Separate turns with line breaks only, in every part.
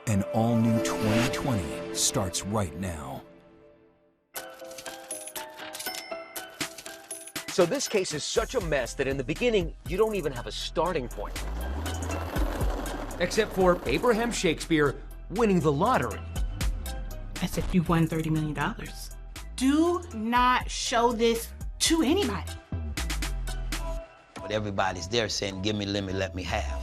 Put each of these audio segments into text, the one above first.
An all-new 2020 starts right now.
So this case is such a mess that in the beginning, you don't even have a starting point. Except for Abraham Shakespeare winning the lottery.
I said, you won $30 million. Do not show this to anybody.
But everybody's there saying, give me, let me have.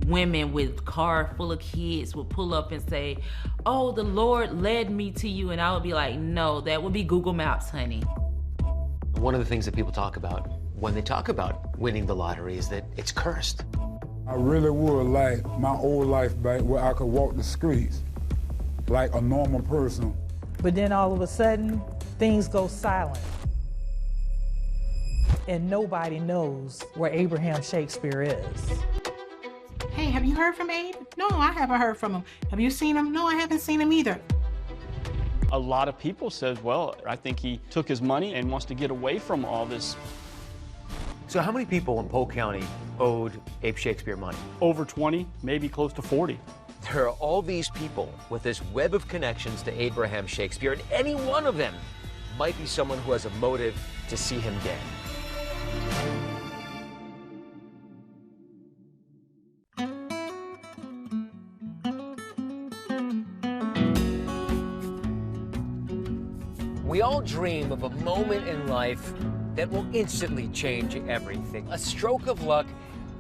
Women with car full of kids would pull up and say, oh, the Lord led me to you. And I would be like, no, that would be Google Maps, honey.
One of the things that people talk about when they talk about winning the lottery is that it's cursed.
I really would like my old life back where I could walk the streets like a normal person.
But then all of a sudden, things go silent. And nobody knows where Abraham Shakespeare is.
Hey, have you heard from Abe? No, I haven't heard from him. Have you seen him? No, I haven't seen him either.
A lot of people says, well, I think he took his money and wants to get away from all this.
So how many people in Polk County owed Abe Shakespeare money?
Over 20, maybe close to 40.
There are all these people with this web of connections to Abraham Shakespeare, and any one of them might be someone who has a motive to see him dead. We all dream of a moment in life that will instantly change everything. A stroke of luck,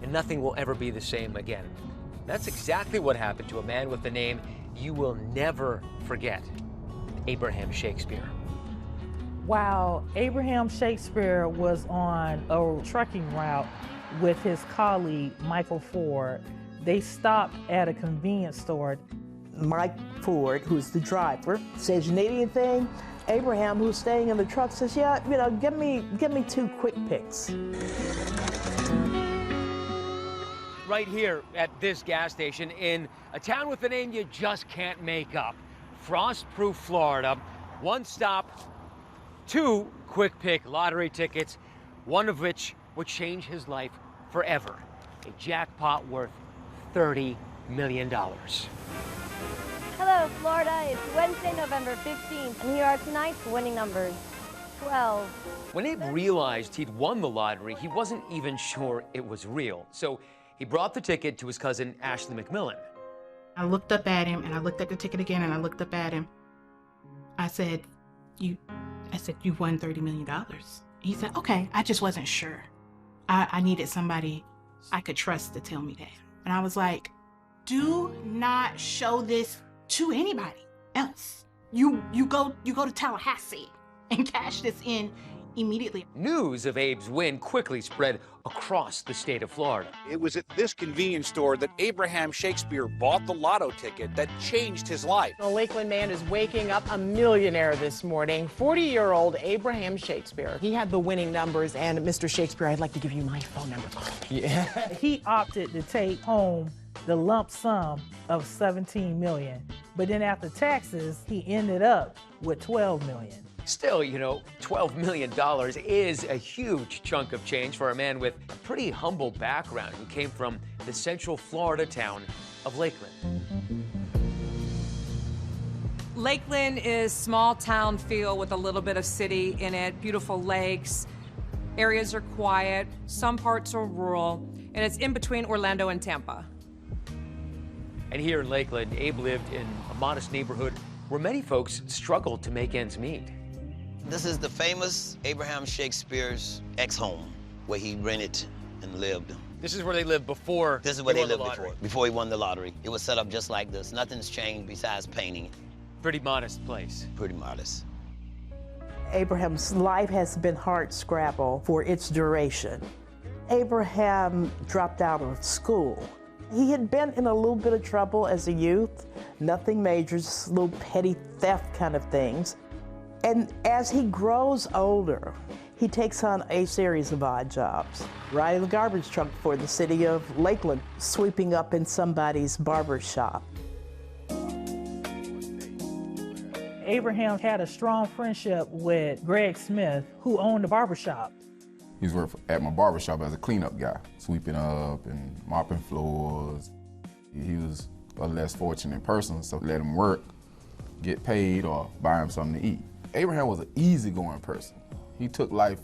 and nothing will ever be the same again. That's exactly what happened to a man with the name you will never forget, Abraham Shakespeare.
While Abraham Shakespeare was on a trucking route with his colleague, Michael Ford, they stopped at a convenience store.
Mike Ford, who's the driver, says, you need anything? Abraham, who's staying in the truck, says, yeah, you know, give me 2 quick picks.
Right here at this gas station in a town with a name you just can't make up, Frostproof, Florida. 1 stop, 2 quick pick lottery tickets, one of which would change his life forever. A jackpot worth $30 million.
Hello, Florida. It's Wednesday, November 15th, and here are tonight's winning numbers. 12.
When Abe realized he'd won the lottery, he wasn't even sure it was real. So he brought the ticket to his cousin, Ashley McMillan.
I looked up at him, and I looked at the ticket again, and I looked up at him. I said, you won $30 million. He said, okay, I just wasn't sure. I needed somebody I could trust to tell me that. And I was like, do not show this to anybody else. You go to Tallahassee and cash this in immediately.
News of Abe's win quickly spread across the state of Florida.
It was at this convenience store that Abraham Shakespeare bought the lotto ticket that changed his life.
The Lakeland man is waking up a millionaire this morning. 40-year-old Abraham Shakespeare. He had the winning numbers, and Mr. Shakespeare, I'd like to give you my phone number. Call me.
Yeah. He opted to take home the lump sum of $17 million. But then after taxes, he ended up with $12 million.
Still, you know, $12 million is a huge chunk of change for a man with a pretty humble background who came from the central Florida town of Lakeland.
Lakeland is small town feel with a little bit of city in it, beautiful lakes. Areas are quiet, some parts are rural, and it's in between Orlando and Tampa.
And here in Lakeland, Abe lived in a modest neighborhood where many folks struggled to make ends meet.
This is the famous Abraham Shakespeare's ex-home, where he rented and lived.
This is where they lived before
This is where they lived before he won the lottery. It was set up just like this. Nothing's changed besides painting it.
Pretty modest place.
Pretty modest.
Abraham's life has been hard-scrabble for its duration. Abraham dropped out of school. He had been in a little bit of trouble as a youth, nothing major, just little petty theft kind of things. And as he grows older, he takes on a series of odd jobs. Riding the garbage truck for the city of Lakeland, sweeping up in somebody's barber shop.
Abraham had a strong friendship with Greg Smith, who owned a barber shop.
He was working at my barber shop as a cleanup guy, sweeping up and mopping floors. He was a less fortunate person, so let him work, get paid, or buy him something to eat. Abraham was an easygoing person. He took life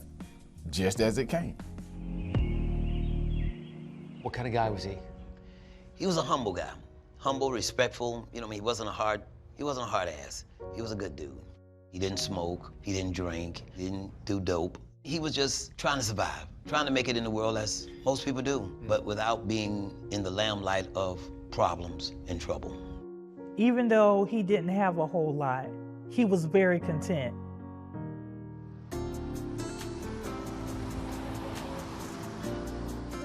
just as it came.
What kind of guy was he?
He was a humble guy. Humble, respectful. You know, he wasn't a hard ass. He was a good dude. He didn't smoke, he didn't drink, he didn't do dope. He was just trying to survive, trying to make it in the world as most people do, but without being in the limelight of problems and trouble.
Even though he didn't have a whole lot, he was very content.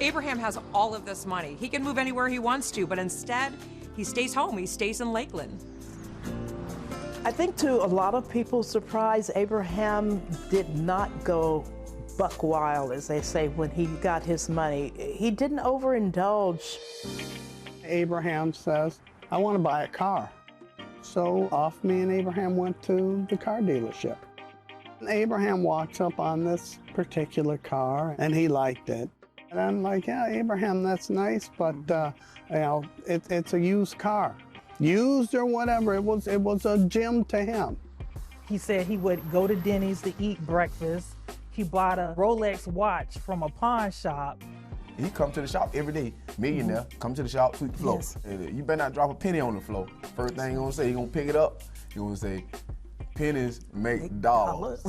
Abraham has all of this money. He can move anywhere he wants to, but instead, he stays home. He stays in Lakeland.
I think to a lot of people's surprise, Abraham did not go buck wild, as they say, when he got his money. He didn't overindulge.
Abraham says, I want to buy a car. So off me and Abraham went to the car dealership. And Abraham walks up on this particular car, and he liked it. And I'm like, yeah, Abraham, that's nice, but you know, it's a used car. Used or whatever, it was a gem to him.
He said he would go to Denny's to eat breakfast. He bought a Rolex watch from a pawn shop.
He come to the shop every day, millionaire, come to the shop, sweep the floor.
Yes.
You better not drop a penny on the floor. First thing he gonna say, he gonna pick it up, he gonna say, pennies make dollars.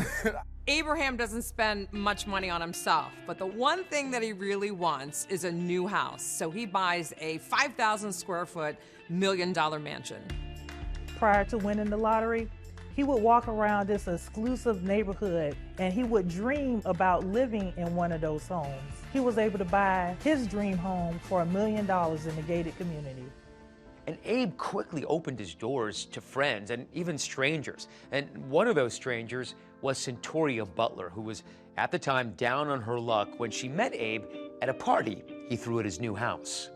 Abraham doesn't spend much money on himself, but the one thing that he really wants is a new house. So he buys a 5,000 square foot, $1 million mansion.
Prior to winning the lottery, he would walk around this exclusive neighborhood and he would dream about living in one of those homes. He was able to buy his dream home for $1 million in the gated community.
And Abe quickly opened his doors to friends and even strangers. And one of those strangers was Centuria Butler, who was at the time down on her luck when she met Abe at a party he threw at his new house.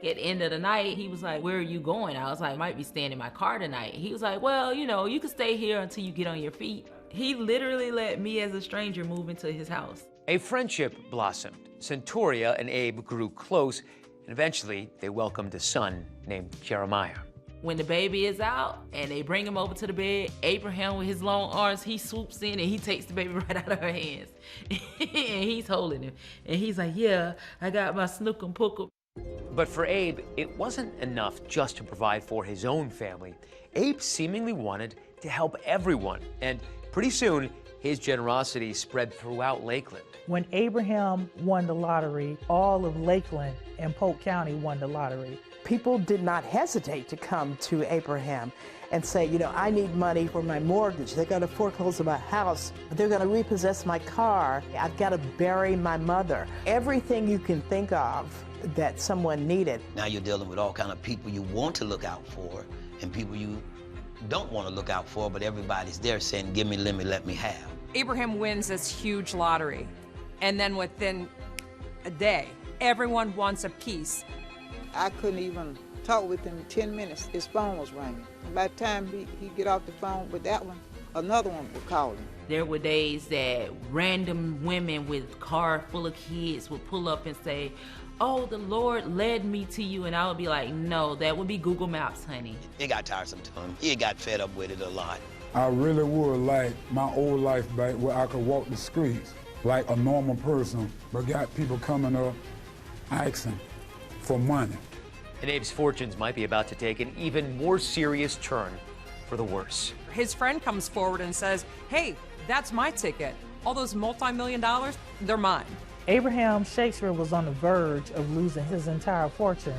At the end of the night, he was like, where are you going? I was like, I might be staying in my car tonight. He was like, well, you know, you can stay here until you get on your feet. He literally let me as a stranger move into his house.
A friendship blossomed. Centuria and Abe grew close, and eventually they welcomed a son named Jeremiah.
When the baby is out and they bring him over to the bed, Abraham with his long arms, he swoops in and he takes the baby right out of her hands. And he's holding him. And he's like, yeah, I got my snook and pookum.
But for Abe, it wasn't enough just to provide for his own family. Abe seemingly wanted to help everyone. And pretty soon, his generosity spread throughout Lakeland.
When Abraham won the lottery, all of Lakeland and Polk County won the lottery.
People did not hesitate to come to Abraham and say, you know, I need money for my mortgage. They're going to foreclose on my house. They're going to repossess my car. I've got to bury my mother. Everything you can think of that someone needed.
Now you're dealing with all kind of people you want to look out for and people you don't want to look out for, but everybody's there saying, give me, let me have.
Abraham wins this huge lottery, and then within a day, everyone wants a piece.
I couldn't even talk with him in 10 minutes. His phone was ringing. By the time he get off the phone with that one, another one would call him.
There were days that random women with car full of kids would pull up and say, oh, the Lord led me to you. And I would be like, no, that would be Google Maps, honey.
It got tiresome to him. He got fed up with it a lot.
I really would like my old life back where I could walk the streets like a normal person, but got people coming up asking for money.
And Abe's fortunes might be about to take an even more serious turn for the worse.
His friend comes forward and says, hey, that's my ticket. All those multi-million dollars, they're mine.
Abraham Shakespeare was on the verge of losing his entire fortune.